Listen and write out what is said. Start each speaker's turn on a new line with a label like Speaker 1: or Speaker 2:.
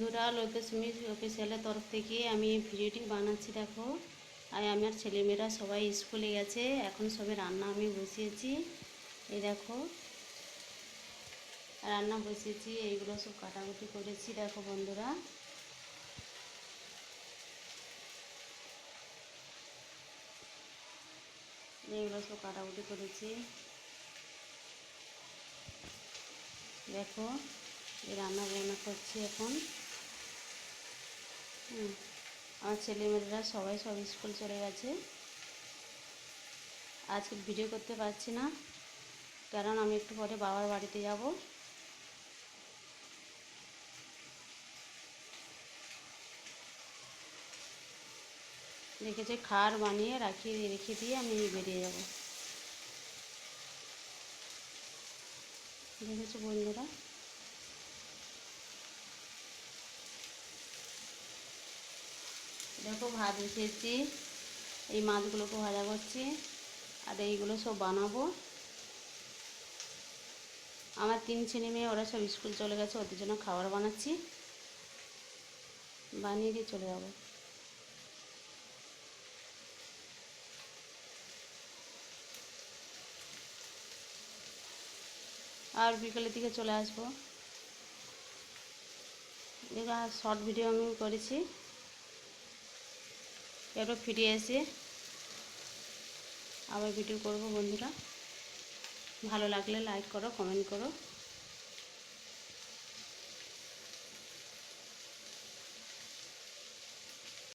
Speaker 1: বন্ধুরা, লোকেশমি অফিসিয়ালের তরফ থেকে আমি ভিডিওটি বানাচ্ছি। দেখো, আর আমার ছেলেমেয়েরা সবাই স্কুলে গেছে, এখন সবে রান্না আমি বসিয়েছি। এই দেখো রান্না বসিয়েছি, এইগুলো সব কাটাকুটি করেছি। দেখো বন্ধুরা, এইগুলো সব কাটাকুটি করেছি। দেখো এই রান্না বান্না করছি এখন। আমার ছেলেমেয়েরা সবাই সব স্কুল চলে গেছে। আজকে ভিডিও করতে পারছি না, কারণ আমি একটু পরে বাবার বাড়িতে যাব। দেখেছি খাবার বানিয়ে রেখে দিয়ে আমি বেরিয়ে যাব। দেখেছো বন্ধুরা, দেখো ভাত বসিয়েছি, এই মাছগুলোকে ভাজা করছি, আর এইগুলো সব বানাবো। আমার 3 ছেলে মেয়ে, ওরা সব স্কুল চলে গেছে, ওদের জন্য খাবার বানাচ্ছি, বানিয়ে দিয়ে চলে যাব। আর বিকেলের দিকে চলে আসবো। দেখো আর শর্ট ভিডিও আমি করেছি, এরপর ফিরে এসে আবার ভিডিও করব। বন্ধুরা, ভালো লাগলে লাইক করো, কমেন্ট করো।